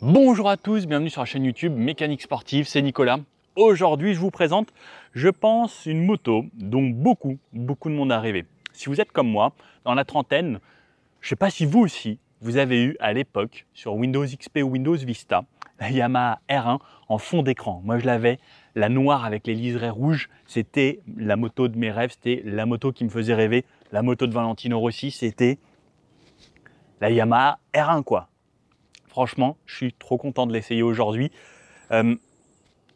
Bonjour à tous, bienvenue sur la chaîne YouTube Mécanique Sportive, c'est Nicolas. Aujourd'hui, je vous présente, je pense, une moto dont beaucoup de monde a rêvé. Si vous êtes comme moi, dans la trentaine, je ne sais pas si vous aussi, vous avez eu à l'époque, sur Windows XP ou Windows Vista, la Yamaha R1 en fond d'écran. Moi, je l'avais, la noire avec les liserés rouges, c'était la moto de mes rêves, c'était la moto qui me faisait rêver. La moto de Valentino Rossi, c'était la Yamaha R1, quoi. Franchement, je suis trop content de l'essayer aujourd'hui.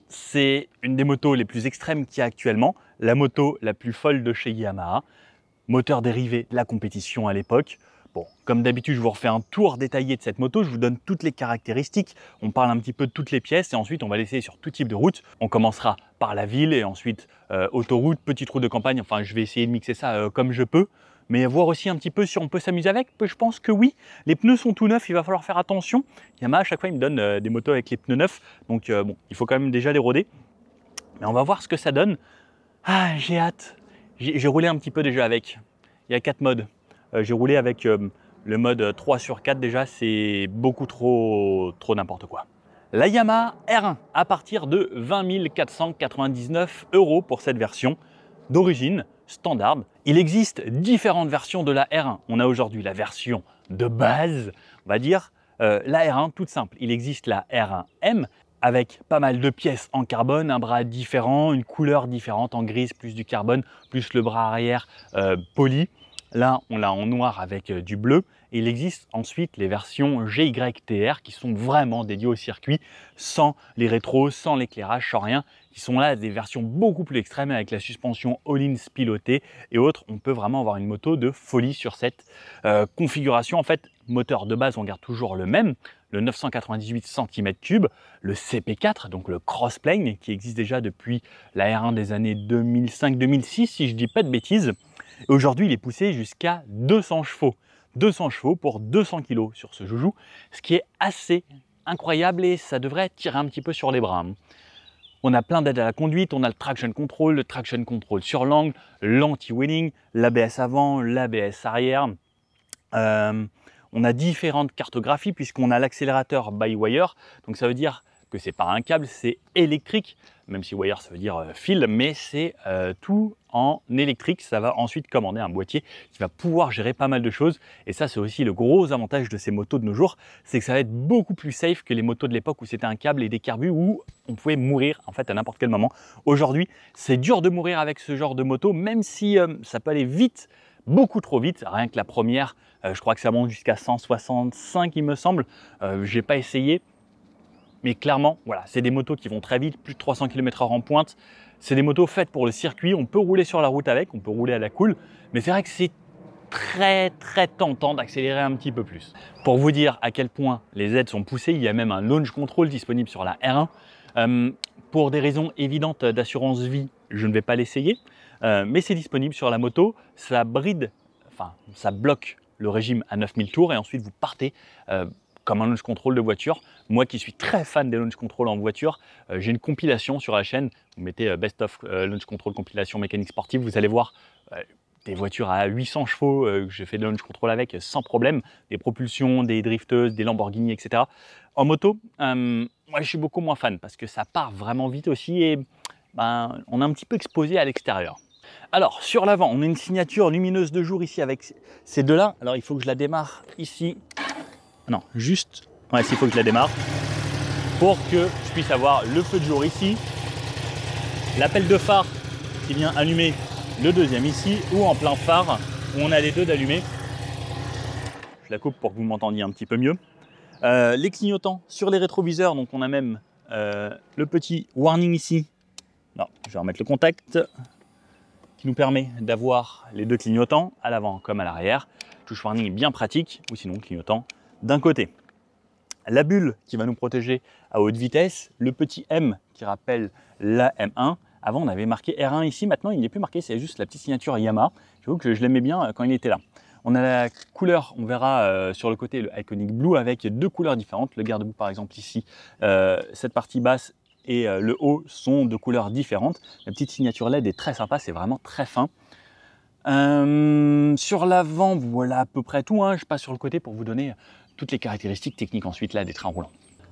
C'est une des motos les plus extrêmes qu'il y a actuellement, la moto la plus folle de chez Yamaha, moteur dérivé de la compétition à l'époque. Bon, comme d'habitude, je vous refais un tour détaillé de cette moto, je vous donne toutes les caractéristiques, on parle un petit peu de toutes les pièces et ensuite on va l'essayer sur tout type de route. On commencera par la ville et ensuite autoroute, petite route de campagne, enfin je vais essayer de mixer ça comme je peux. Mais voir aussi un petit peu si on peut s'amuser avec, je pense que oui. Les pneus sont tout neufs, il va falloir faire attention. Yamaha, à chaque fois, il me donne des motos avec les pneus neufs. Donc bon, il faut quand même déjà les roder. Mais on va voir ce que ça donne. Ah, j'ai hâte. J'ai roulé un petit peu déjà avec. Il y a 4 modes. J'ai roulé avec le mode 3 sur 4 déjà, c'est beaucoup trop n'importe quoi. La Yamaha R1 à partir de 20 499 € pour cette version d'origine standard. Il existe différentes versions de la R1. On a aujourd'hui la version de base, on va dire, la R1 toute simple. Il existe la R1M avec pas mal de pièces en carbone, un bras différent, une couleur différente en grise, plus du carbone, plus le bras arrière poli. Là, on l'a en noir avec du bleu. Et il existe ensuite les versions GYTR qui sont vraiment dédiées au circuit, sans les rétros, sans l'éclairage, sans rien. Qui sont là des versions beaucoup plus extrêmes avec la suspension all-in pilotée et autres. On peut vraiment avoir une moto de folie sur cette configuration. En fait, moteur de base, on garde toujours le même, le 998 cm3, le CP4, donc le crossplane, qui existe déjà depuis la R1 des années 2005-2006, si je dis pas de bêtises. Et aujourd'hui, il est poussé jusqu'à 200 chevaux. 200 chevaux pour 200 kg sur ce joujou, ce qui est assez incroyable et ça devrait tirer un petit peu sur les bras. On a plein d'aides à la conduite, on a le traction control sur l'angle, l'anti-wheeling, l'ABS avant, l'ABS arrière. On a différentes cartographies puisqu'on a l'accélérateur by wire, donc ça veut dire que c'est pas un câble, c'est électrique, même si wire ça veut dire fil, mais c'est tout en électrique. Ça va ensuite commander un boîtier qui va pouvoir gérer pas mal de choses. Et ça, c'est aussi le gros avantage de ces motos de nos jours, c'est que ça va être beaucoup plus safe que les motos de l'époque où c'était un câble et des carbus où on pouvait mourir en fait à n'importe quel moment. Aujourd'hui, c'est dur de mourir avec ce genre de moto, même si ça peut aller vite, beaucoup trop vite. Rien que la première, je crois que ça monte jusqu'à 165, il me semble. J'ai pas essayé. Mais clairement, voilà, c'est des motos qui vont très vite, plus de 300 km/h en pointe. C'est des motos faites pour le circuit. On peut rouler sur la route avec, on peut rouler à la cool. Mais c'est vrai que c'est très tentant d'accélérer un petit peu plus. Pour vous dire à quel point les aides sont poussées, il y a même un launch control disponible sur la R1. Pour des raisons évidentes d'assurance vie, je ne vais pas l'essayer. Mais c'est disponible sur la moto. Ça bride, enfin, ça bloque le régime à 9000 tours et ensuite vous partez comme un launch control de voiture. Moi qui suis très fan des launch control en voiture, j'ai une compilation sur la chaîne. Vous mettez Best of Launch Control compilation mécanique sportive, vous allez voir des voitures à 800 chevaux que j'ai fait de launch control avec sans problème, des propulsions, des drifteuses, des Lamborghini, etc. En moto, moi je suis beaucoup moins fan parce que ça part vraiment vite aussi et ben, on est un petit peu exposé à l'extérieur. Alors sur l'avant, on a une signature lumineuse de jour ici avec ces deux-là. Alors il faut que je la démarre ici. Non, juste, ouais, il faut que je la démarre pour que je puisse avoir le feu de jour ici, l'appel de phare qui vient allumer le deuxième ici, ou en plein phare où on a les deux d'allumés. Je la coupe pour que vous m'entendiez un petit peu mieux. Les clignotants sur les rétroviseurs, donc on a même le petit warning ici. Non, je vais remettre le contact qui nous permet d'avoir les deux clignotants à l'avant comme à l'arrière. Touche warning bien pratique, ou sinon clignotant d'un côté. La bulle qui va nous protéger à haute vitesse, le petit M qui rappelle la M1. Avant on avait marqué R1 ici, maintenant il n'est plus marqué, c'est juste la petite signature Yamaha. J'avoue que je l'aimais bien quand il était là. On a la couleur, on verra sur le côté le Iconic Blue avec deux couleurs différentes. Le garde-boue par exemple ici, cette partie basse et le haut sont de couleurs différentes. La petite signature LED est très sympa, c'est vraiment très fin. Sur l'avant, voilà à peu près tout, hein. Je passe sur le côté pour vous donner toutes les caractéristiques techniques ensuite là des trains roulants.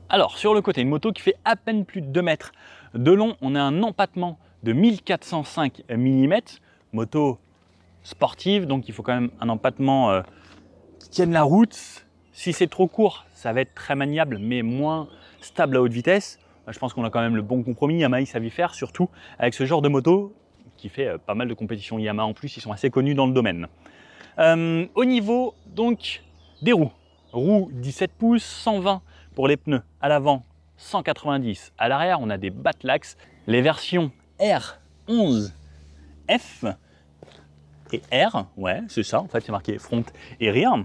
Alors, sur le côté, une moto qui fait à peine plus de 2 mètres de long. On a un empattement de 1405 mm. Moto sportive, donc il faut quand même un empattement qui tienne la route. Si c'est trop court, ça va être très maniable, mais moins stable à haute vitesse. Je pense qu'on a quand même le bon compromis. Yamaha savait faire, surtout avec ce genre de moto qui fait pas mal de compétitions Yamaha en plus. Ils sont assez connus dans le domaine. Au niveau donc des roues 17 pouces, 120 pour les pneus à l'avant, 190 à l'arrière. On a des Batlax, les versions R11F et R, ouais, c'est ça, en fait, c'est marqué front et rear.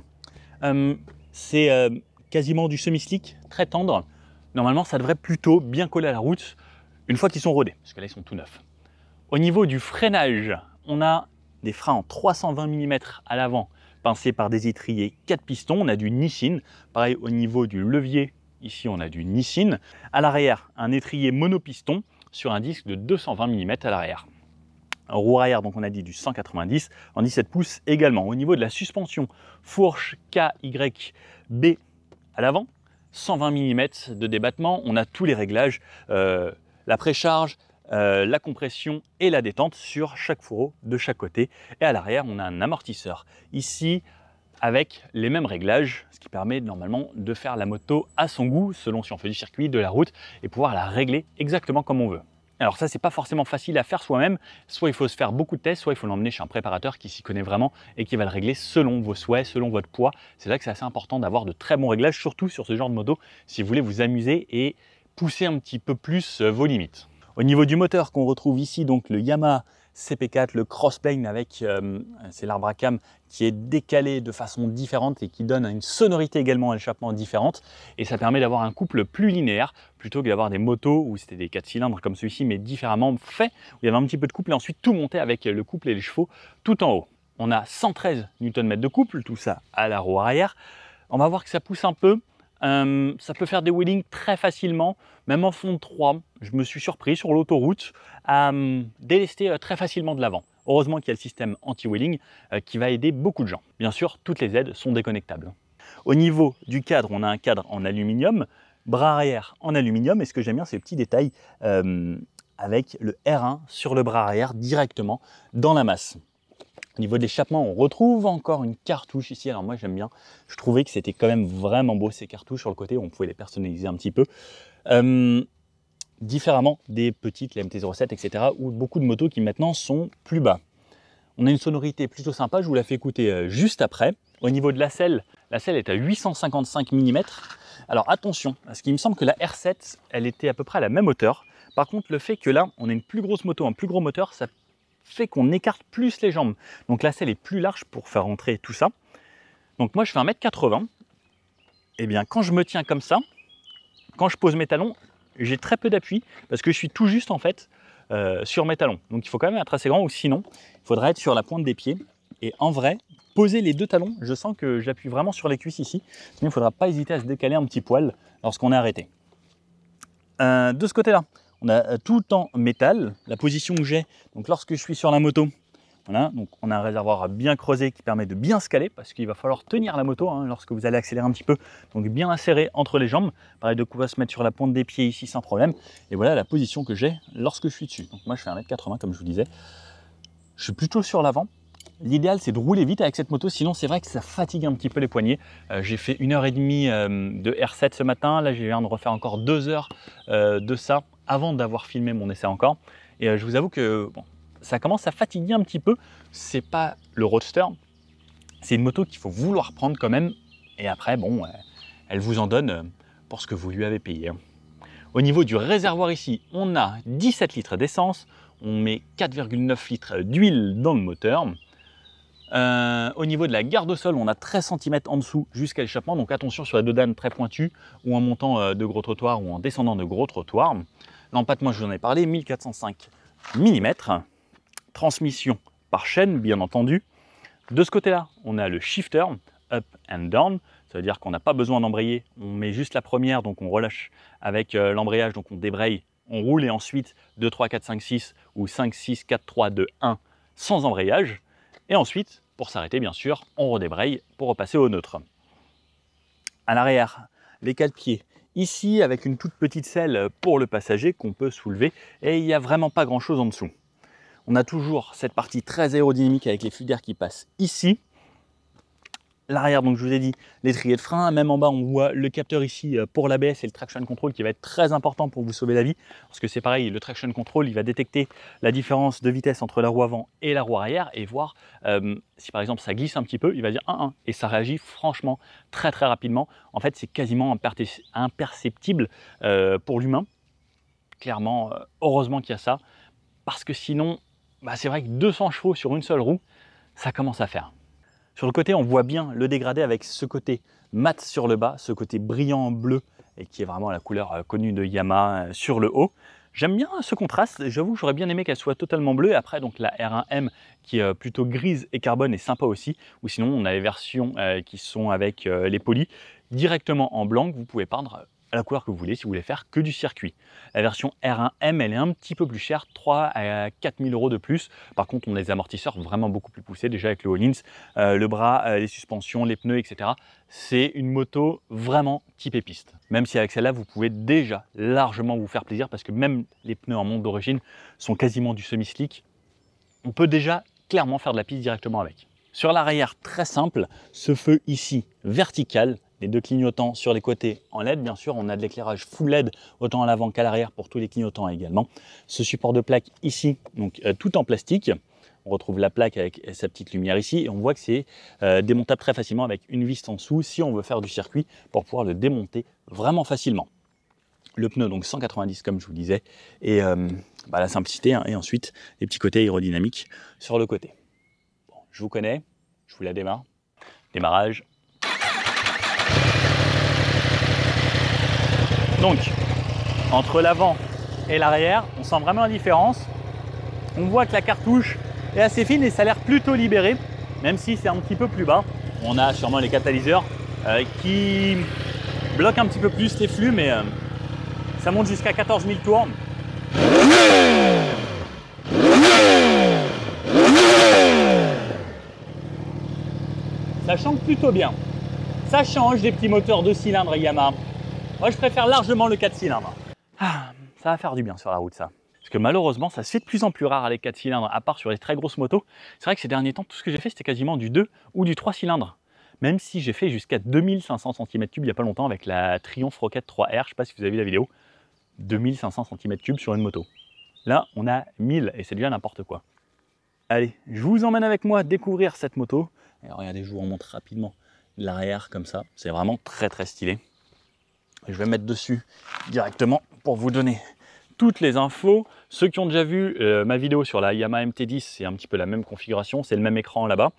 C'est quasiment du semi-slick, très tendre. Normalement, ça devrait plutôt bien coller à la route une fois qu'ils sont rodés, parce que là, ils sont tout neufs. Au niveau du freinage, on a des freins en 320 mm à l'avant, pincés par des étriers 4 pistons. On a du Nissin. Pareil, au niveau du levier, ici, on a du Nissin. À l'arrière, un étrier monopiston sur un disque de 220 mm à l'arrière. En roue arrière, donc on a dit du 190 en 17 pouces également. Au niveau de la suspension, fourche KYB à l'avant, 120 mm de débattement. On a tous les réglages, la précharge, la compression et la détente sur chaque fourreau de chaque côté. Et à l'arrière, on a un amortisseur ici avec les mêmes réglages, ce qui permet normalement de faire la moto à son goût, selon si on fait du circuit, de la route, et pouvoir la régler exactement comme on veut. Alors ça, c'est pas forcément facile à faire soi-même. Soit il faut se faire beaucoup de tests, soit il faut l'emmener chez un préparateur qui s'y connaît vraiment et qui va le régler selon vos souhaits, selon votre poids. C'est là que c'est assez important d'avoir de très bons réglages, surtout sur ce genre de moto, si vous voulez vous amuser et pousser un petit peu plus vos limites. Au niveau du moteur qu'on retrouve ici, donc le Yamaha CP4, le crossplane avec c'est l'arbre à cam qui est décalé de façon différente et qui donne une sonorité également à l'échappement différente, et ça permet d'avoir un couple plus linéaire plutôt que d'avoir des motos où c'était des 4 cylindres comme celui-ci mais différemment fait, où il y avait un petit peu de couple et ensuite tout monté avec le couple et les chevaux tout en haut. On a 113 Nm de couple, tout ça à la roue arrière. On va voir que ça pousse un peu. Ça peut faire des wheelings très facilement, même en fond de 3. Je me suis surpris sur l'autoroute à délester très facilement de l'avant. Heureusement qu'il y a le système anti-wheeling qui va aider beaucoup de gens. Bien sûr, toutes les aides sont déconnectables. Au niveau du cadre, on a un cadre en aluminium, bras arrière en aluminium, et ce que j'aime bien, c'est le petit détail avec le R1 sur le bras arrière directement dans la masse. Au niveau de l'échappement, on retrouve encore une cartouche ici. Alors moi j'aime bien, je trouvais que c'était quand même vraiment beau ces cartouches sur le côté, on pouvait les personnaliser un petit peu. Différemment des petites, les MT-07, etc. ou beaucoup de motos qui maintenant sont plus bas. On a une sonorité plutôt sympa, je vous la fais écouter juste après. Au niveau de la selle est à 855 mm. Alors attention, parce qu'il me semble que la R7, elle était à peu près à la même hauteur. Par contre, le fait que là, on a une plus grosse moto, un plus gros moteur, ça fait qu'on écarte plus les jambes. Donc la selle est plus large pour faire rentrer tout ça. Donc moi je fais 1m80. Et bien quand je me tiens comme ça, quand je pose mes talons, j'ai très peu d'appui parce que je suis tout juste en fait sur mes talons. Donc il faut quand même être assez grand, ou sinon il faudra être sur la pointe des pieds. Et en vrai, poser les deux talons, je sens que j'appuie vraiment sur les cuisses ici. Sinon il ne faudra pas hésiter à se décaler un petit poil lorsqu'on est arrêté. De ce côté-là, on a tout en métal. La position où j'ai, donc lorsque je suis sur la moto, voilà, donc on a un réservoir bien creusé qui permet de bien se caler parce qu'il va falloir tenir la moto lorsque vous allez accélérer un petit peu, donc bien inséré entre les jambes. Pareil, de quoi se mettre sur la pointe des pieds ici sans problème. Et voilà la position que j'ai lorsque je suis dessus. Donc moi je fais 1m80 comme je vous disais. Je suis plutôt sur l'avant. L'idéal c'est de rouler vite avec cette moto, sinon c'est vrai que ça fatigue un petit peu les poignets. J'ai fait 1h30 de R7 ce matin, là j'ai viens de refaire encore 2 heures de ça avant d'avoir filmé mon essai encore. Et je vous avoue que bon, ça commence à fatiguer un petit peu. C'est pas le roadster, c'est une moto qu'il faut vouloir prendre quand même. Et après, bon, elle vous en donne pour ce que vous lui avez payé. Au niveau du réservoir ici, on a 17 litres d'essence, on met 4,9 litres d'huile dans le moteur. Au niveau de la garde au sol, on a 13 cm en dessous jusqu'à l'échappement, donc attention sur la dodane très pointue, ou en montant de gros trottoirs ou en descendant de gros trottoirs. L'empattement, je vous en ai parlé, 1405 mm. Transmission par chaîne, bien entendu. De ce côté-là, on a le shifter, up and down. Ça veut dire qu'on n'a pas besoin d'embrayer, on met juste la première, donc on relâche avec l'embrayage, donc on débraye, on roule et ensuite 2, 3, 4, 5, 6 ou 5, 6, 4, 3, 2, 1 sans embrayage. Et ensuite, pour s'arrêter bien sûr, on redébraye pour repasser au neutre. À l'arrière, les cale-pieds, ici avec une toute petite selle pour le passager qu'on peut soulever et il n'y a vraiment pas grand chose en dessous. On a toujours cette partie très aérodynamique avec les flux d'air qui passent ici. L'arrière, donc je vous ai dit, l'étrier de frein, même en bas on voit le capteur ici pour l'ABS et le traction control qui va être très important pour vous sauver la vie, parce que c'est pareil, le traction control il va détecter la différence de vitesse entre la roue avant et la roue arrière et voir si par exemple ça glisse un petit peu, il va dire 1-1 et ça réagit franchement très rapidement. En fait c'est quasiment imperceptible pour l'humain, clairement, heureusement qu'il y a ça, parce que sinon c'est vrai que 200 chevaux sur une seule roue, ça commence à faire. Sur le côté, on voit bien le dégradé avec ce côté mat sur le bas, ce côté brillant bleu, et qui est vraiment la couleur connue de Yamaha sur le haut. J'aime bien ce contraste, j'avoue j'aurais bien aimé qu'elle soit totalement bleue. Après, donc la R1M qui est plutôt grise et carbone est sympa aussi. Ou sinon, on a les versions qui sont avec les polis directement en blanc, que vous pouvez peindre à la couleur que vous voulez si vous voulez faire que du circuit. La version R1M, elle est un petit peu plus chère, 3 à 4 000 € de plus. Par contre, on a des amortisseurs vraiment beaucoup plus poussés, déjà avec le Öhlins, le bras, les suspensions, les pneus, etc. C'est une moto vraiment type piste. Même si avec celle-là, vous pouvez déjà largement vous faire plaisir parce que même les pneus en monte d'origine sont quasiment du semi-slick. On peut déjà clairement faire de la piste directement avec. Sur l'arrière, très simple, ce feu ici vertical, les deux clignotants sur les côtés en LED, bien sûr, on a de l'éclairage full LED autant à l'avant qu'à l'arrière pour tous les clignotants également. Ce support de plaque ici, donc tout en plastique. On retrouve la plaque avec sa petite lumière ici et on voit que c'est démontable très facilement avec une vis en dessous si on veut faire du circuit pour pouvoir le démonter vraiment facilement. Le pneu donc 190 comme je vous disais et la simplicité et ensuite les petits côtés aérodynamiques sur le côté. Bon, je vous connais, je vous la démarre. Démarrage. Donc, entre l'avant et l'arrière, on sent vraiment la différence. On voit que la cartouche est assez fine et ça a l'air plutôt libéré, même si c'est un petit peu plus bas. On a sûrement les catalyseurs qui bloquent un petit peu plus les flux, mais ça monte jusqu'à 14 000 tours. Ça chante plutôt bien. Ça change des petits moteurs 2 cylindres Yamaha. Moi, je préfère largement le 4 cylindres. Ah, ça va faire du bien sur la route, ça. Parce que malheureusement, ça se fait de plus en plus rare les 4 cylindres, à part sur les très grosses motos. C'est vrai que ces derniers temps, tout ce que j'ai fait, c'était quasiment du 2 ou du 3 cylindres. Même si j'ai fait jusqu'à 2500 cm3 il n'y a pas longtemps avec la Triumph Rocket 3R. Je ne sais pas si vous avez vu la vidéo. 2500 cm3 sur une moto. Là, on a 1000 et c'est déjà n'importe quoi. Allez, je vous emmène avec moi découvrir cette moto. Et regardez, je vous remonte rapidement l'arrière comme ça. C'est vraiment très stylé. Je vais mettre dessus directement pour vous donner toutes les infos. Ceux qui ont déjà vu ma vidéo sur la Yamaha MT-10, c'est un petit peu la même configuration, c'est le même écran là-bas.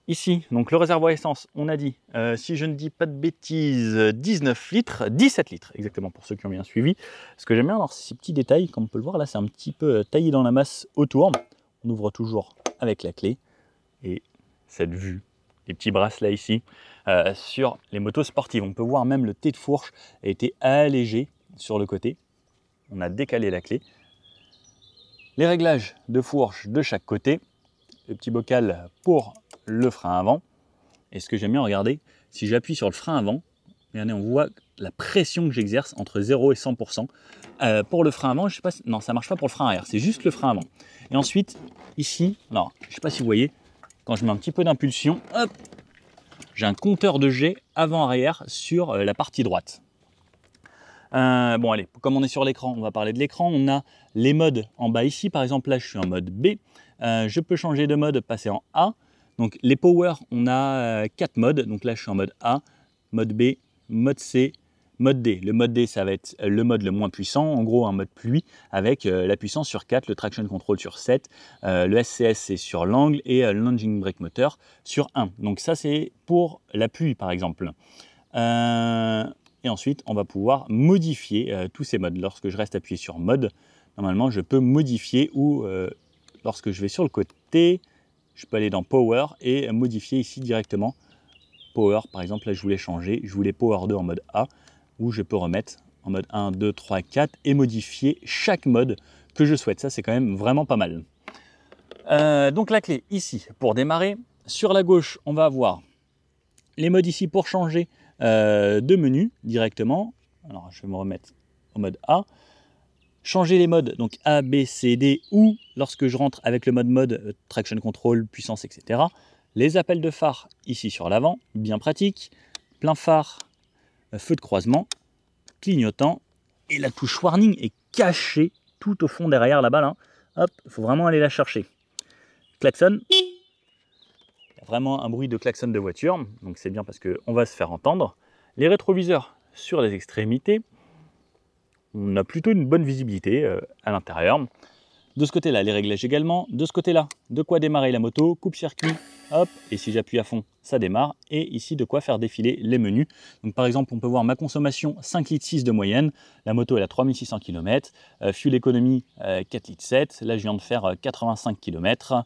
Ici, donc le réservoir essence, on a dit, si je ne dis pas de bêtises, 19 litres, 17 litres exactement pour ceux qui ont bien suivi. Ce que j'aime bien, alors c'est ces petits détails, comme on peut le voir là, c'est un petit peu taillé dans la masse autour. On ouvre toujours avec la clé et cette vue, les petits bracelets ici. Sur les motos sportives, on peut voir même le T de fourche a été allégé sur le côté. On a décalé la clé. Les réglages de fourche de chaque côté. Le petit bocal pour le frein avant. Et ce que j'aime bien regarder, si j'appuie sur le frein avant, regardez, on voit la pression que j'exerce entre 0 et 100%. Pour le frein avant, je sais pas, non, ça marche pas pour le frein arrière, c'est juste le frein avant. Et ensuite, ici, alors, je sais pas si vous voyez, quand je mets un petit peu d'impulsion, hop, j'ai un compteur de jet avant-arrière sur la partie droite. Bon allez, comme on est sur l'écran, on va parler de l'écran. On a les modes en bas ici. Par exemple, là, je suis en mode B. Je peux changer de mode, passer en A. Donc les power, on a 4 modes. Donc là, je suis en mode A, mode B, mode C, mode D. Le mode D, ça va être le mode le moins puissant. En gros, un mode pluie avec la puissance sur 4, le traction control sur 7, le SCS, c'est sur l'angle et le lunging brake motor sur 1. Donc ça, c'est pour la pluie, par exemple. Et ensuite, on va pouvoir modifier tous ces modes. Lorsque je reste appuyé sur mode, normalement, je peux modifier ou lorsque je vais sur le côté, je peux aller dans Power et modifier ici directement. Power, par exemple, là, je voulais changer. Je voulais Power 2 en mode A, ou je peux remettre en mode 1, 2, 3, 4 et modifier chaque mode que je souhaite. Ça, c'est quand même vraiment pas mal. Donc, la clé ici pour démarrer. Sur la gauche, on va avoir les modes ici pour changer de menu directement. Alors je vais me remettre au mode A. Changer les modes, donc A, B, C, D, ou lorsque je rentre avec le mode traction control, puissance, etc. Les appels de phare ici sur l'avant, bien pratique. Plein phare, feu de croisement, clignotant. Et la touche warning est cachée tout au fond derrière la balle. Hein. Hop, il faut vraiment aller la chercher. Klaxon. Il y a vraiment un bruit de klaxon de voiture, donc c'est bien parce qu'on va se faire entendre. Les rétroviseurs sur les extrémités. On a plutôt une bonne visibilité à l'intérieur. De ce côté-là, les réglages également. De ce côté-là, de quoi démarrer la moto, coupe-circuit, hop, et si j'appuie à fond, ça démarre. Et ici, de quoi faire défiler les menus. Donc par exemple, on peut voir ma consommation 5,6 litres de moyenne. La moto, elle a 3600 km. Fuel économie, 4,7 litres. Là, je viens de faire 85 km.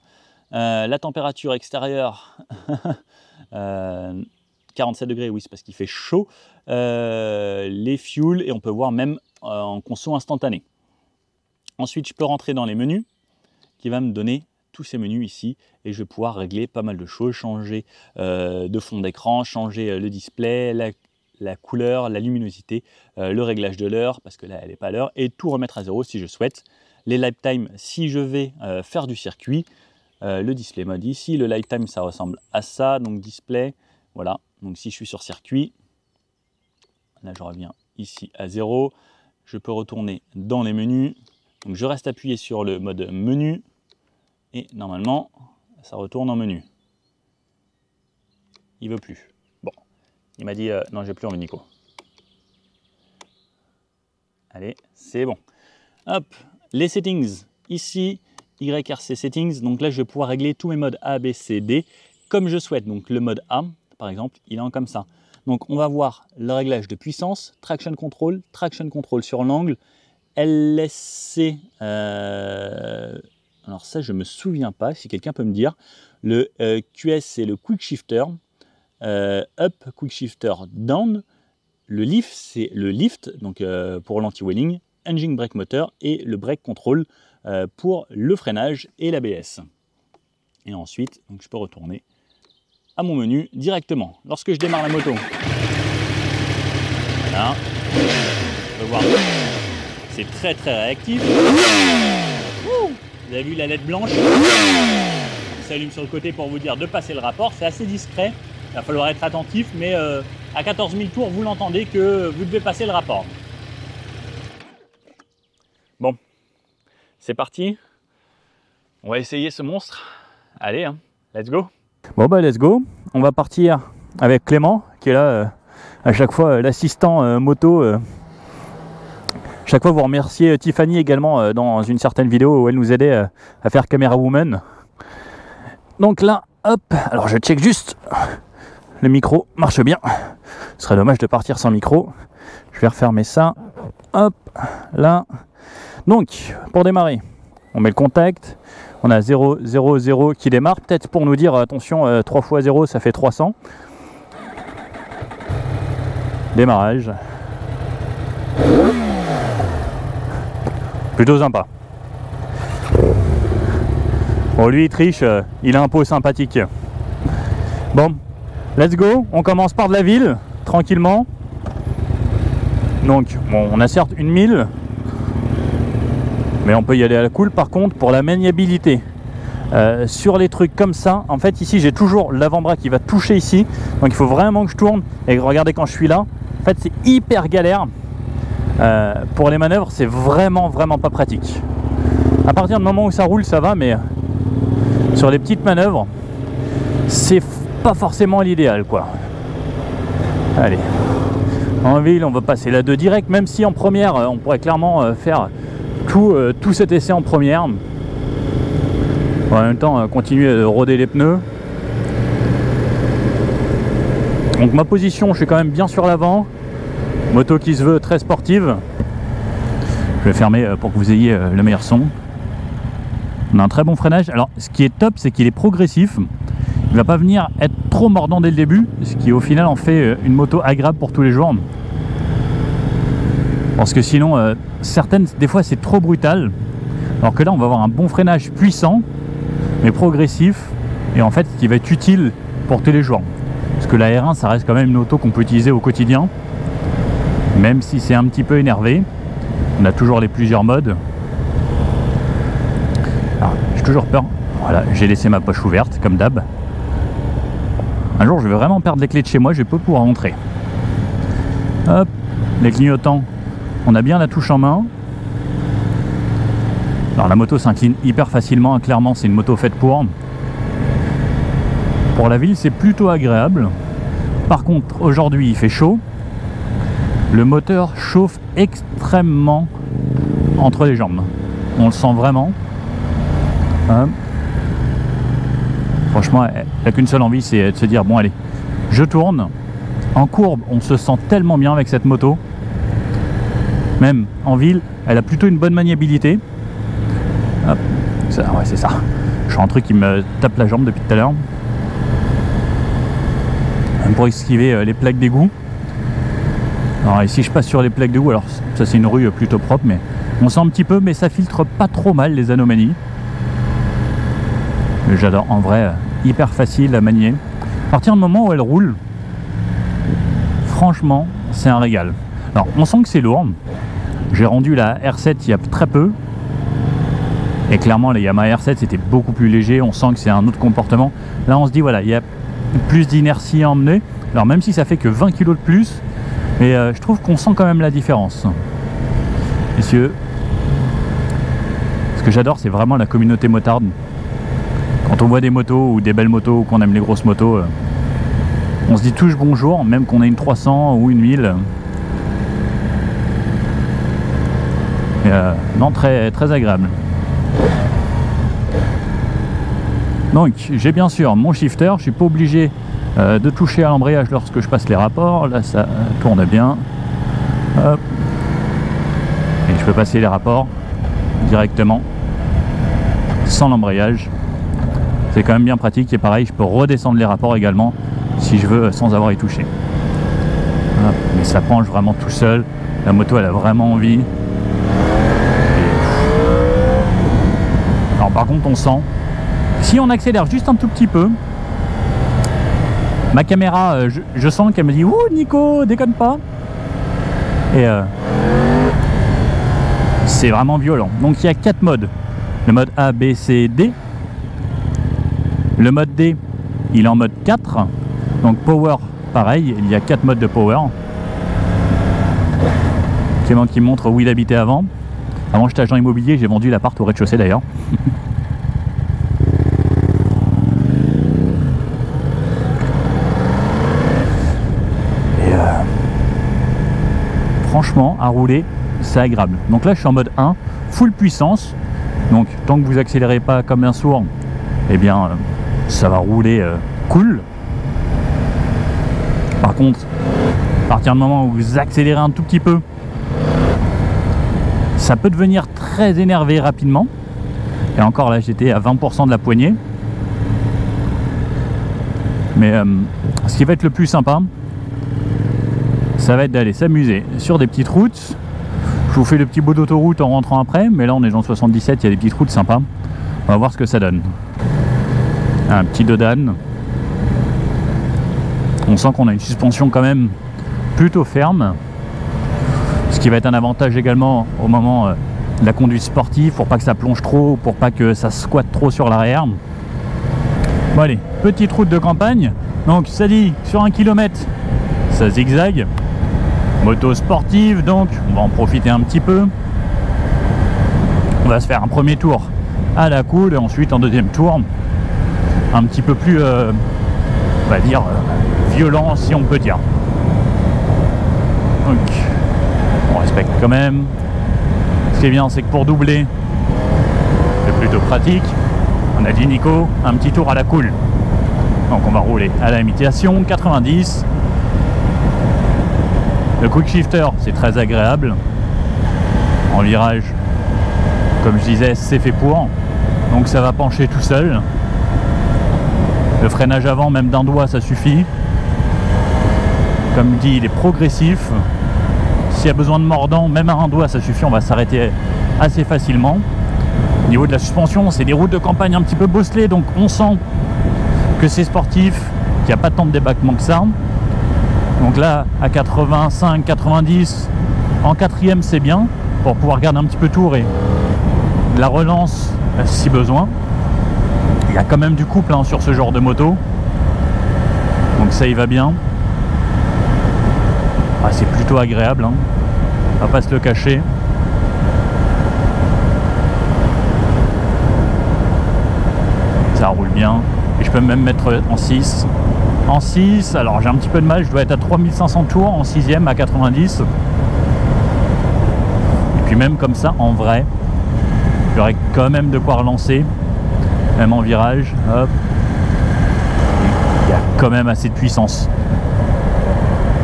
La température extérieure, 47 degrés, oui, c'est parce qu'il fait chaud. Les fuels, et on peut voir même en conso instantané. Ensuite, je peux rentrer dans les menus, qui va me donner tous ces menus ici, et je vais pouvoir régler pas mal de choses, changer de fond d'écran, changer le display, la couleur, la luminosité, le réglage de l'heure, parce que là, elle n'est pas à l'heure, et tout remettre à zéro si je souhaite. Les lifetime, si je vais faire du circuit, le display mode ici, le lifetime, ça ressemble à ça, donc display, voilà. Donc si je suis sur circuit, là je reviens ici à 0, je peux retourner dans les menus, donc je reste appuyé sur le mode menu, et normalement ça retourne en menu. Il veut plus. Bon, il m'a dit non, j'ai plus envie, Nico. Allez, c'est bon. Hop, les settings, ici, YRC settings, donc là je vais pouvoir régler tous mes modes A, B, C, D, comme je souhaite. Donc le mode A, par exemple, il est en comme ça. Donc on va voir le réglage de puissance, traction control sur l'angle, LSC, alors ça je me souviens pas, si quelqu'un peut me dire. Le QS c'est le quick shifter, up, quick shifter down. Le lift c'est le lift, donc pour l'anti-wheeling, engine brake motor et le brake control pour le freinage et l'ABS. Et ensuite, donc, je peux retourner à mon menu directement. Lorsque je démarre la moto, voilà, on peut voir, c'est très réactif. Vous avez vu la LED blanche, il s'allume sur le côté pour vous dire de passer le rapport. C'est assez discret, il va falloir être attentif, mais à 14 000 tours, vous l'entendez que vous devez passer le rapport. Bon, c'est parti. On va essayer ce monstre. Allez, hein, let's go. Bon bah let's go. On va partir avec Clément qui est là à chaque fois l'assistant moto. Chaque fois vous remerciez Tiffany également dans une certaine vidéo où elle nous aidait à faire Camera Woman. Donc là, hop, alors je check juste. Le micro marche bien. Ce serait dommage de partir sans micro. Je vais refermer ça. Hop, là. Donc, pour démarrer, on met le contact. On a 0, 0, 0 qui démarre. Peut-être pour nous dire, attention, 3 fois 0, ça fait 300. Démarrage. Plutôt sympa. Bon, lui, il triche. Il a un pot sympathique. Bon, let's go. On commence par de la ville, tranquillement. Donc, bon, on a certes une 1000. Mais on peut y aller à la cool. Par contre, pour la maniabilité, sur les trucs comme ça, en fait ici j'ai toujours l'avant-bras qui va toucher ici, donc il faut vraiment que je tourne. Et regardez, quand je suis là, en fait c'est hyper galère. Pour les manœuvres, c'est vraiment pas pratique. À partir du moment où ça roule, ça va, mais sur les petites manœuvres, c'est pas forcément l'idéal, quoi. Allez, en ville, on va passer la 2 direct, même si en première, on pourrait clairement faire tout cet essai en première. En même temps, continuer de roder les pneus. Donc ma position, je suis quand même bien sur l'avant. Moto qui se veut très sportive. Je vais fermer pour que vous ayez le meilleur son. On a un très bon freinage. Alors ce qui est top, c'est qu'il est progressif. Il ne va pas venir être trop mordant dès le début, ce qui au final en fait une moto agréable pour tous les jours. Parce que sinon, certaines, des fois c'est trop brutal. Alors que là, on va avoir un bon freinage puissant, mais progressif, et en fait qui va être utile pour tous les jours. Parce que la R1 ça reste quand même une auto qu'on peut utiliser au quotidien, même si c'est un petit peu énervé. On a toujours les plusieurs modes. Alors, j'ai toujours peur. Voilà, j'ai laissé ma poche ouverte comme d'hab. Un jour je vais vraiment perdre les clés de chez moi, je vais pas pouvoir rentrer. Hop, les clignotants, on a bien la touche en main. Alors la moto s'incline hyper facilement, clairement c'est une moto faite pour. Pour la ville c'est plutôt agréable. Par contre aujourd'hui il fait chaud. Le moteur chauffe extrêmement entre les jambes. On le sent vraiment. Franchement, elle n'a qu'une seule envie, c'est de se dire bon allez, je tourne. En courbe, on se sent tellement bien avec cette moto. Même en ville, elle a plutôt une bonne maniabilité. Hop, ça, ouais, c'est ça. Je suis un truc qui me tape la jambe depuis tout à l'heure. Même pour esquiver les plaques d'égout. Alors ici je passe sur les plaques d'égout, alors ça c'est une rue plutôt propre, mais on sent un petit peu, mais ça filtre pas trop mal les anomalies. J'adore, en vrai, hyper facile à manier. À partir du moment où elle roule, franchement, c'est un régal. Alors, on sent que c'est lourd. J'ai rendu la R7 il y a très peu. Et clairement, les Yamaha R7, c'était beaucoup plus léger. On sent que c'est un autre comportement. Là, on se dit, voilà, il y a plus d'inertie à emmener. Alors, même si ça fait que 20 kg de plus, mais je trouve qu'on sent quand même la différence. Messieurs, ce que j'adore, c'est vraiment la communauté motarde. Quand on voit des motos ou des belles motos ou qu'on aime les grosses motos, on se dit tous bonjour, même qu'on ait une 300 ou une 1000. Non, très, très agréable. Donc j'ai bien sûr mon shifter, je suis pas obligé de toucher à l'embrayage lorsque je passe les rapports. Là ça tourne bien. Hop. Et je peux passer les rapports directement sans l'embrayage. C'est quand même bien pratique et pareil, je peux redescendre les rapports également si je veux sans avoir à y toucher. Voilà. Mais ça penche vraiment tout seul. La moto elle a vraiment envie. Et... Alors par contre on sent, si on accélère juste un tout petit peu, ma caméra, je sens qu'elle me dit « Ouh Nico, déconne pas !» Et c'est vraiment violent. Donc il y a 4 modes. Le mode A, B, C, D. Le mode D, il est en mode 4. Donc Power, pareil, il y a 4 modes de Power. Clément qui me montre où il habitait avant. Avant j'étais agent immobilier, j'ai vendu l'appart au rez-de-chaussée d'ailleurs. Et franchement, à rouler, c'est agréable. Donc là je suis en mode 1, full puissance. Donc tant que vous accélérez pas comme un sourd, eh bien ça va rouler cool. Par contre, à partir du moment où vous accélérez un tout petit peu, ça peut devenir très énervé rapidement. Et encore là j'étais à 20% de la poignée. Mais ce qui va être le plus sympa, ça va être d'aller s'amuser sur des petites routes. Je vous fais le petit bout d'autoroute en rentrant après, mais là on est dans le 77, il y a des petites routes sympas. On va voir ce que ça donne. Un petit dodane. On sent qu'on a une suspension quand même plutôt ferme. Ce qui va être un avantage également au moment de la conduite sportive, pour pas que ça plonge trop, pour pas que ça squatte trop sur l'arrière. Bon allez, petite route de campagne. Donc ça dit, sur 1 km, ça zigzague. Moto sportive, donc on va en profiter un petit peu. On va se faire un premier tour à la cool et ensuite un deuxième tour un petit peu plus, on va dire, violent si on peut dire. Donc on respecte quand même. Ce qui est bien, c'est que pour doubler, c'est plutôt pratique. On a dit Nico, un petit tour à la cool. Donc on va rouler à la imitation, 90. Le quick shifter, c'est très agréable. En virage, comme je disais, c'est fait pour. Donc ça va pencher tout seul. Le freinage avant, même d'un doigt, ça suffit. Comme dit, il est progressif. S'il y a besoin de mordant, même à un doigt, ça suffit. On va s'arrêter assez facilement. Au niveau de la suspension, c'est des routes de campagne un petit peu bosselées. Donc on sent que c'est sportif, qu'il n'y a pas tant de débaquement que ça. Donc là, à 85, 90, en quatrième, c'est bien pour pouvoir garder un petit peu tour et de la relance si besoin. Il y a quand même du couple hein, sur ce genre de moto. Donc ça y va bien. Ah, c'est plutôt agréable, hein. On va pas se le cacher. Ça roule bien. Et je peux même mettre en 6. En 6, alors j'ai un petit peu de mal, je dois être à 3500 tours en 6ème à 90. Et puis même comme ça, en vrai, j'aurais quand même de quoi relancer. Même en virage, hop. Il y a quand même assez de puissance.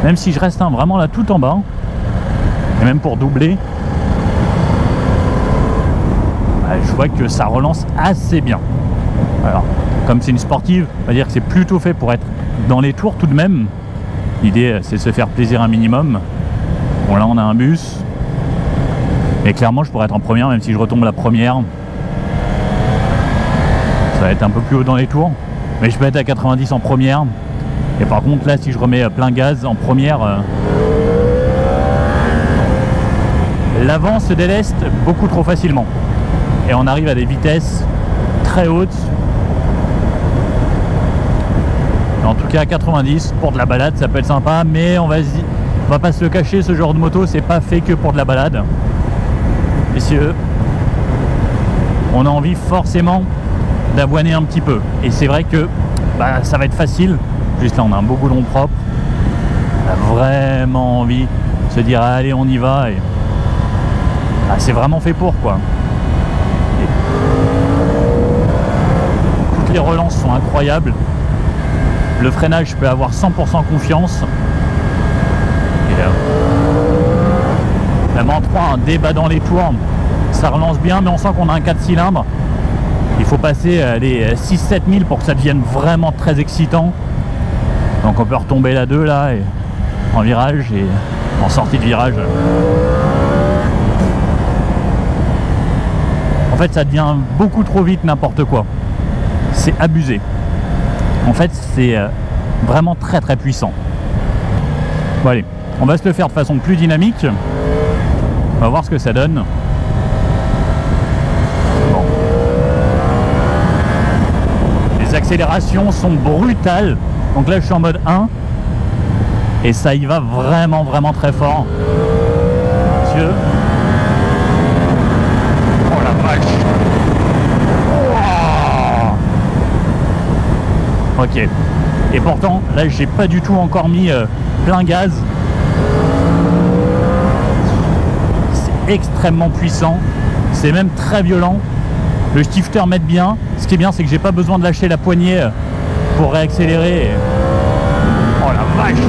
Même si je reste hein, vraiment là tout en bas, et même pour doubler, je vois que ça relance assez bien. Alors, comme c'est une sportive, on va dire que c'est plutôt fait pour être dans les tours tout de même. L'idée, c'est de se faire plaisir un minimum. Bon, là, on a un bus. Et clairement, je pourrais être en première, même si je retombe la première. Ça va être un peu plus haut dans les tours. Mais je peux être à 90 en première. Et par contre, là, si je remets plein gaz en première, l'avant se déleste beaucoup trop facilement. Et on arrive à des vitesses très hautes. En tout cas à 90 pour de la balade ça peut être sympa, mais on va pas se le cacher, ce genre de moto c'est pas fait que pour de la balade, messieurs. On a envie forcément d'avoiner un petit peu et c'est vrai que bah, ça va être facile. Juste là on a un beau goudron propre, on a vraiment envie de se dire allez on y va et ah, c'est vraiment fait pour quoi. Et toutes les relances sont incroyables. Le freinage, je peux avoir 100% confiance. Et même en 3, un débat dans les tours, ça relance bien, mais on sent qu'on a un 4 cylindres. Il faut passer les 6-7 000 pour que ça devienne vraiment très excitant. Donc on peut retomber la 2 là, et en virage et en sortie de virage. En fait, ça devient beaucoup trop vite n'importe quoi. C'est abusé. En fait, c'est vraiment très très puissant. Bon allez, on va se le faire de façon plus dynamique. On va voir ce que ça donne. Bon. Les accélérations sont brutales. Donc là, je suis en mode 1. Et ça y va vraiment vraiment très fort. Monsieur. Oh la vache. Ok, et pourtant là j'ai pas du tout encore mis plein gaz. C'est extrêmement puissant, c'est même très violent. Le shifter m'aide bien. Ce qui est bien c'est que j'ai pas besoin de lâcher la poignée pour réaccélérer. Oh la vache.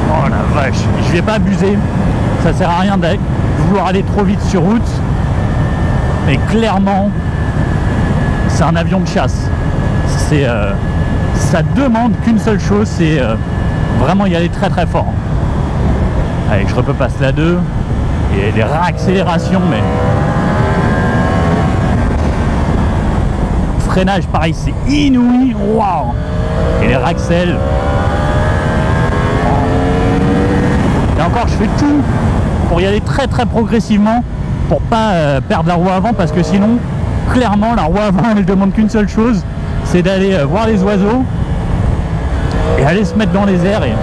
Oh la vache. Je vais pas abuser, ça sert à rien de vouloir aller trop vite sur route. Mais clairement c'est un avion de chasse. Ça demande qu'une seule chose, c'est vraiment y aller très très fort. Allez, je repasse la 2 et les réaccélérations, mais freinage pareil, c'est inouï. Waouh. Et les réaccels. Et encore, je fais tout pour y aller très très progressivement pour pas perdre la roue avant, parce que sinon clairement la roue avant elle demande qu'une seule chose, c'est d'aller voir les oiseaux et aller se mettre dans les airs et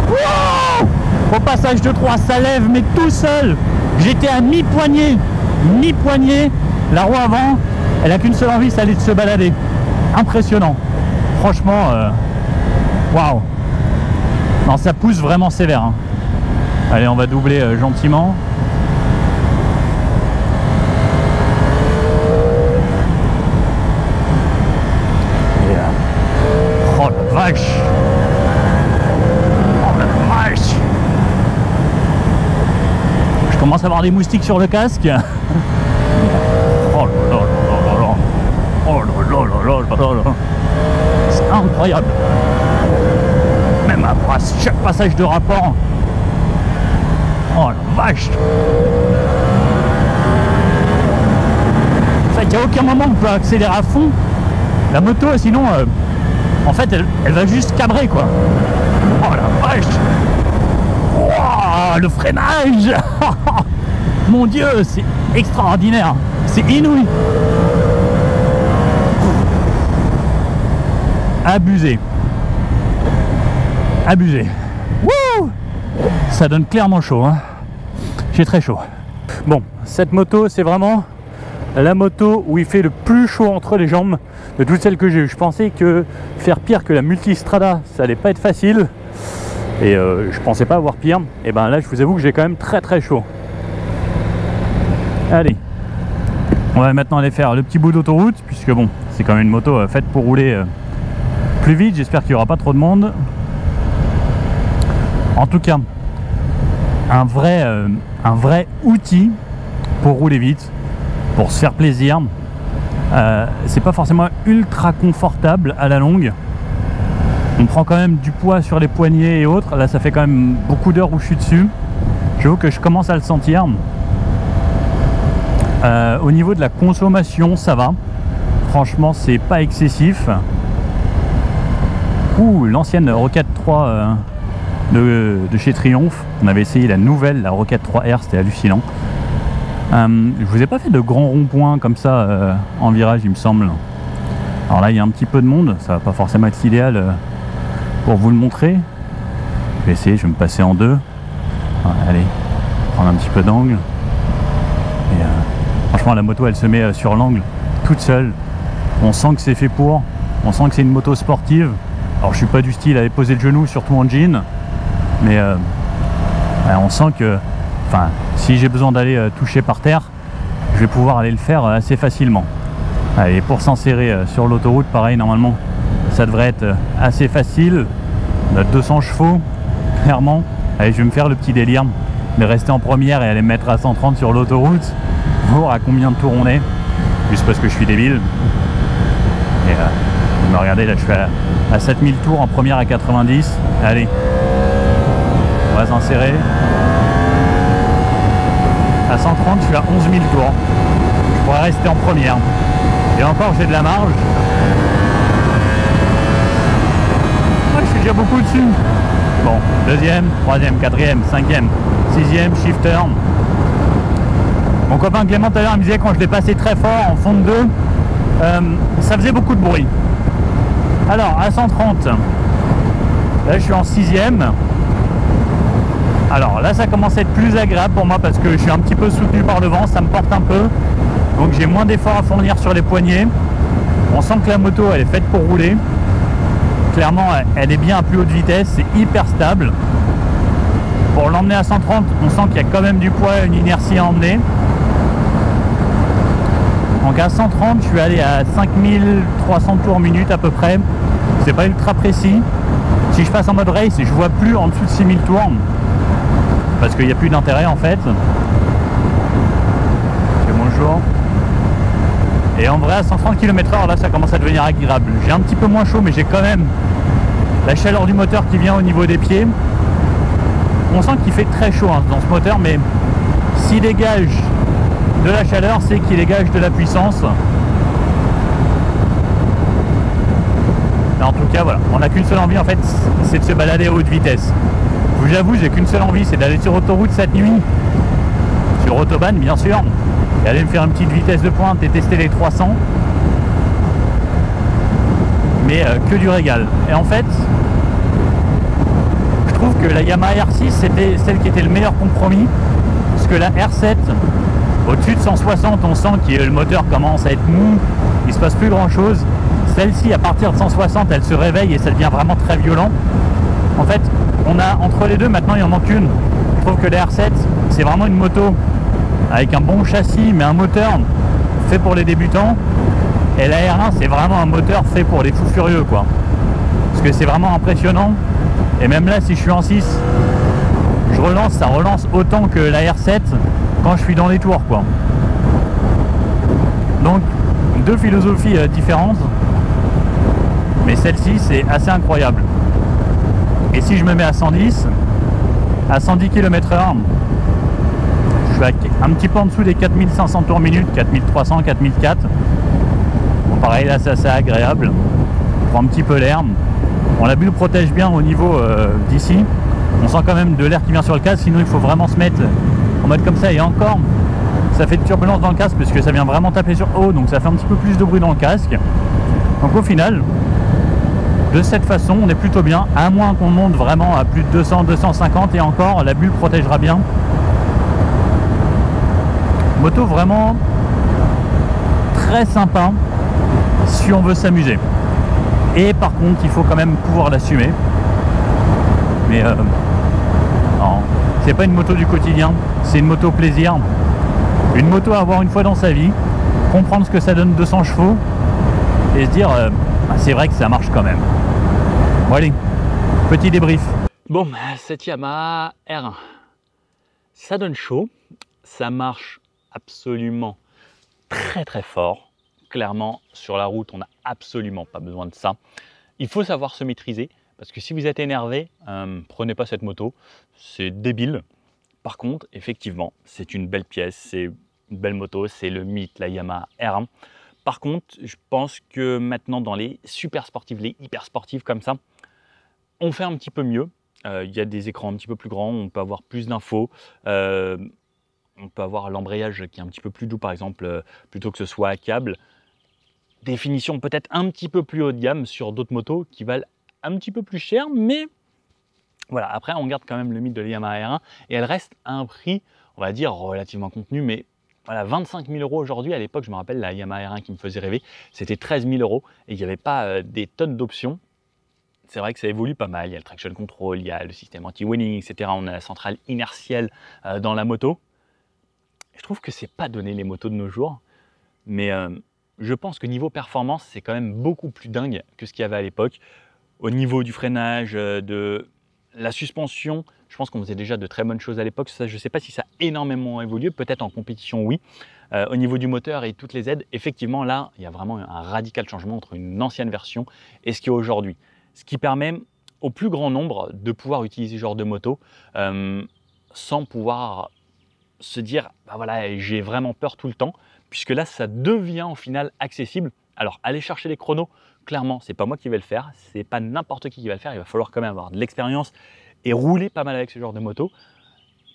wow. Au passage de 3 ça lève mais tout seul. J'étais à mi-poignée, la roue avant elle a qu'une seule envie, c'est d'aller se balader. Impressionnant, franchement waouh. Non, ça pousse vraiment sévère hein. Allez, on va doubler gentiment. Oh la vache. Oh la vache. Je commence à avoir des moustiques sur le casque. Oh là là là là là. Oh là là là là là. C'est incroyable. Même après chaque passage de rapport. Oh la vache. En fait, il n'y a aucun moment où on peut accélérer à fond. La moto, sinon, en fait, elle va juste cabrer, quoi. Oh la vache! Wow, le freinage! Mon Dieu, c'est extraordinaire! C'est inouï! Abusé! Abusé! Wouh! Ça donne clairement chaud, hein. J'ai très chaud. Bon, cette moto, c'est vraiment la moto où il fait le plus chaud entre les jambes de toutes celles que j'ai eues. Je pensais que faire pire que la Multistrada, ça allait pas être facile. Et je pensais pas avoir pire. Et ben là, je vous avoue que j'ai quand même très très chaud. Allez, on va maintenant aller faire le petit bout d'autoroute, puisque bon, c'est quand même une moto faite pour rouler plus vite. J'espère qu'il n'y aura pas trop de monde. En tout cas, un vrai outil pour rouler vite, pour se faire plaisir. C'est pas forcément ultra confortable à la longue. On prend quand même du poids sur les poignets et autres. Là, ça fait quand même beaucoup d'heures où je suis dessus. J'avoue que je commence à le sentir. Au niveau de la consommation, ça va. Franchement, c'est pas excessif. Ouh, l'ancienne Rocket 3 de chez Triumph. On avait essayé la nouvelle, la Rocket 3R, c'était hallucinant. Je vous ai pas fait de grands ronds-points comme ça en virage, il me semble. Alors là, il y a un petit peu de monde, ça va pas forcément être idéal pour vous le montrer. Je vais essayer, je vais me passer en deux. Allez, prendre un petit peu d'angle. Et franchement, la moto, elle se met sur l'angle toute seule. On sent que c'est fait pour. On sent que c'est une moto sportive. Alors, je suis pas du style à aller poser le genou, surtout en jean. Mais on sent que, enfin, si j'ai besoin d'aller toucher par terre, je vais pouvoir aller le faire assez facilement. Allez, pour s'insérer sur l'autoroute, pareil, normalement, ça devrait être assez facile. On a 200 chevaux, clairement. Allez, je vais me faire le petit délire de rester en première et aller me mettre à 130 sur l'autoroute, voir à combien de tours on est, juste parce que je suis débile. Et vous me regardez, là, je suis à 7000 tours en première à 90. Allez, on va s'insérer. À 130, je suis à 11 000 tours. Je pourrais rester en première. Et encore, j'ai de la marge. Ouais, je suis déjà beaucoup dessus. Bon, deuxième, troisième, quatrième, cinquième, sixième, shifter. Mon copain Clément tout à l'heure me disait quand je l'ai passé très fort en fond de 2, ça faisait beaucoup de bruit. Alors, à 130, là je suis en sixième. Alors là, ça commence à être plus agréable pour moi parce que je suis un petit peu soutenu par le vent, ça me porte un peu. Donc j'ai moins d'efforts à fournir sur les poignets. On sent que la moto, elle est faite pour rouler. Clairement, elle est bien à plus haute vitesse, c'est hyper stable. Pour l'emmener à 130, on sent qu'il y a quand même du poids, une inertie à emmener. Donc à 130, je suis allé à 5300 tours minute à peu près. C'est pas ultra précis. Si je passe en mode race, je vois plus en dessous de 6000 tours. Parce qu'il n'y a plus d'intérêt en fait. Bonjour. Et en vrai, à 130 km/h, là, ça commence à devenir agréable. J'ai un petit peu moins chaud, mais j'ai quand même la chaleur du moteur qui vient au niveau des pieds. On sent qu'il fait très chaud hein, dans ce moteur, mais s'il dégage de la chaleur, c'est qu'il dégage de la puissance. En tout cas, voilà, on n'a qu'une seule envie en fait, c'est de se balader à haute vitesse. J'avoue, j'ai qu'une seule envie, c'est d'aller sur autoroute cette nuit, sur autobahn bien sûr, et aller me faire une petite vitesse de pointe et tester les 300. Mais que du régal. Et en fait, je trouve que la Yamaha R6 c'était celle qui était le meilleur compromis, parce que la R7, au-dessus de 160, on sent que le moteur commence à être mou, il se passe plus grand chose. Celle-ci, à partir de 160, elle se réveille et ça devient vraiment très violent. En fait, on a entre les deux, maintenant il en manque une. Je trouve que la R7, c'est vraiment une moto avec un bon châssis, mais un moteur fait pour les débutants. Et la R1, c'est vraiment un moteur fait pour les fous furieux, quoi. Parce que c'est vraiment impressionnant. Et même là, si je suis en 6, je relance, ça relance autant que la R7 quand je suis dans les tours, quoi. Donc, deux philosophies différentes. Mais celle-ci, c'est assez incroyable. Et si je me mets à 110, à 110 km/h, je suis un petit peu en dessous des 4500 tours minute, 4300, 4004. Bon, pareil, là c'est assez agréable. On prend un petit peu l'air. Bon, la bulle protège bien au niveau d'ici. On sent quand même de l'air qui vient sur le casque, sinon il faut vraiment se mettre en mode comme ça. Et encore, ça fait de turbulence dans le casque parce que ça vient vraiment taper sur haut, donc ça fait un petit peu plus de bruit dans le casque. Donc au final, de cette façon, on est plutôt bien, à moins qu'on monte vraiment à plus de 200, 250 et encore, la bulle protégera bien. Moto vraiment très sympa si on veut s'amuser. Et par contre, il faut quand même pouvoir l'assumer. Mais non, c'est pas une moto du quotidien, c'est une moto plaisir. Une moto à avoir une fois dans sa vie, comprendre ce que ça donne 200 chevaux et se dire c'est vrai que ça marche quand même. Bon allez, petit débrief. Bon, cette Yamaha R1, ça donne chaud, ça marche absolument très très fort. Clairement, sur la route, on n'a absolument pas besoin de ça. Il faut savoir se maîtriser, parce que si vous êtes énervé, prenez pas cette moto, c'est débile. Par contre, effectivement, c'est une belle pièce, c'est une belle moto, c'est le mythe, la Yamaha R1. Par contre, je pense que maintenant, dans les super sportives, les hyper sportives comme ça, on fait un petit peu mieux. Il y a des écrans un petit peu plus grands, on peut avoir plus d'infos. On peut avoir l'embrayage qui est un petit peu plus doux, par exemple, plutôt que ce soit à câble. Définition peut-être un petit peu plus haut de gamme sur d'autres motos qui valent un petit peu plus cher, mais voilà, après on garde quand même le mythe de la Yamaha R1 et elle reste à un prix, on va dire, relativement contenu, mais voilà, 25 000 € aujourd'hui. À l'époque, je me rappelle, la Yamaha R1 qui me faisait rêver, c'était 13 000 € et il n'y avait pas des tonnes d'options. C'est vrai que ça évolue pas mal, il y a le traction control, il y a le système anti-winning, etc. On a la centrale inertielle dans la moto. Je trouve que c'est pas donné les motos de nos jours, mais je pense que niveau performance, c'est quand même beaucoup plus dingue que ce qu'il y avait à l'époque. Au niveau du freinage, de la suspension, je pense qu'on faisait déjà de très bonnes choses à l'époque. Je ne sais pas si ça a énormément évolué, peut-être en compétition, oui. Au niveau du moteur et toutes les aides, effectivement, là, il y a vraiment un radical changement entre une ancienne version et ce qu'il y a aujourd'hui. Ce qui permet au plus grand nombre de pouvoir utiliser ce genre de moto sans pouvoir se dire bah voilà, j'ai vraiment peur tout le temps, puisque là ça devient au final accessible. Alors aller chercher les chronos, clairement c'est pas moi qui vais le faire, c'est pas n'importe qui va le faire, il va falloir quand même avoir de l'expérience et rouler pas mal avec ce genre de moto.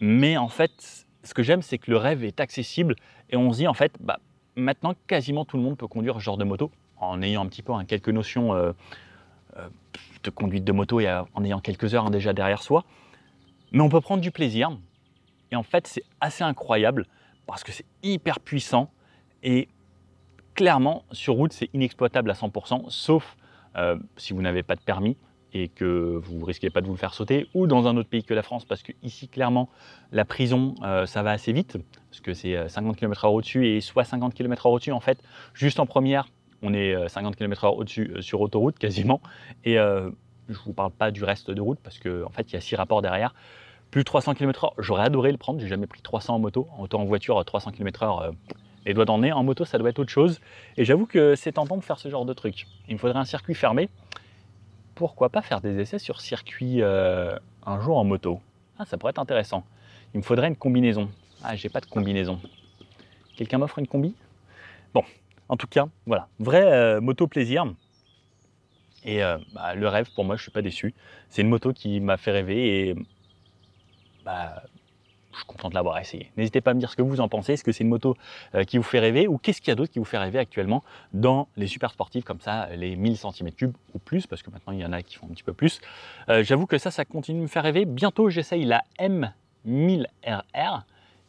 Mais en fait, ce que j'aime, c'est que le rêve est accessible et on se dit en fait bah maintenant quasiment tout le monde peut conduire ce genre de moto en ayant un petit peu quelques notions de conduite de moto et en ayant quelques heures déjà derrière soi. Mais on peut prendre du plaisir. Et en fait, c'est assez incroyable parce que c'est hyper puissant et clairement, sur route, c'est inexploitable à 100%, sauf si vous n'avez pas de permis et que vous ne risquez pas de vous le faire sauter, ou dans un autre pays que la France, parce que ici, clairement, la prison, ça va assez vite, parce que c'est 50 km/h au-dessus, et soit 50 km/h au-dessus, en fait, juste en première, on est 50 km/h au-dessus sur autoroute, quasiment, et je ne vous parle pas du reste de route, parce qu'en fait, il y a 6 rapports derrière. Plus de 300 km/h, j'aurais adoré le prendre, j'ai jamais pris 300 en moto. En voiture, 300 km/h, les doigts dans le nez. En moto, ça doit être autre chose. Et j'avoue que c'est tentant de faire ce genre de truc. Il me faudrait un circuit fermé. Pourquoi pas faire des essais sur circuit un jour en moto? Ah, ça pourrait être intéressant. Il me faudrait une combinaison. Ah, j'ai pas de combinaison. Quelqu'un m'offre une combi? Bon, en tout cas, voilà. Vrai moto plaisir. Et bah, le rêve, pour moi, je suis pas déçu. C'est une moto qui m'a fait rêver et bah, je suis content de l'avoir essayé. N'hésitez pas à me dire ce que vous en pensez. Est-ce que c'est une moto qui vous fait rêver ou qu'est-ce qu'il y a d'autre qui vous fait rêver actuellement dans les super sportives comme ça, les 1000 cm3 ou plus, parce que maintenant il y en a qui font un petit peu plus. J'avoue que ça continue de me faire rêver. Bientôt, j'essaye la M1000RR,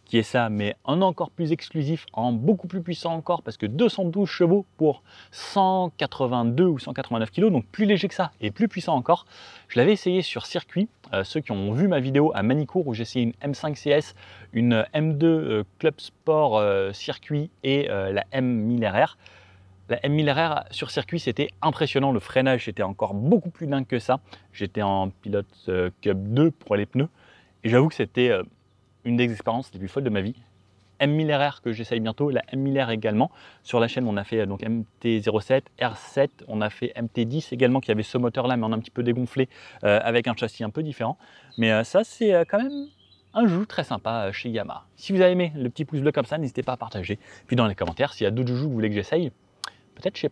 qui est ça, mais en encore plus exclusif, en beaucoup plus puissant encore, parce que 212 chevaux pour 182 ou 189 kg, donc plus léger que ça et plus puissant encore. Je l'avais essayé sur circuit. Ceux qui ont vu ma vidéo à Manicourt où j'ai essayé une M5 CS, une M2 Club Sport circuit et la M1000RR. La M1000RR sur circuit, c'était impressionnant. Le freinage était encore beaucoup plus dingue que ça. J'étais en pilote Cup 2 pour les pneus et j'avoue que c'était une des expériences les plus folles de ma vie. M1000RR que j'essaye bientôt, la M1000R également. Sur la chaîne, on a fait donc MT-07, R7, on a fait MT-10 également qui avait ce moteur-là, mais on a un petit peu dégonflé avec un châssis un peu différent. Mais ça, c'est quand même un joujou très sympa chez Yamaha. Si vous avez aimé le petit pouce bleu comme ça, n'hésitez pas à partager. Puis dans les commentaires, s'il y a d'autres joujoux que vous voulez que j'essaye, Peut-être chez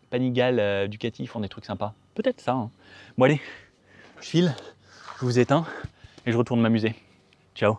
Panigale, Ducati, ils font des trucs sympas. Peut-être ça. Hein. Bon allez, je file, je vous éteins et je retourne m'amuser. Ciao.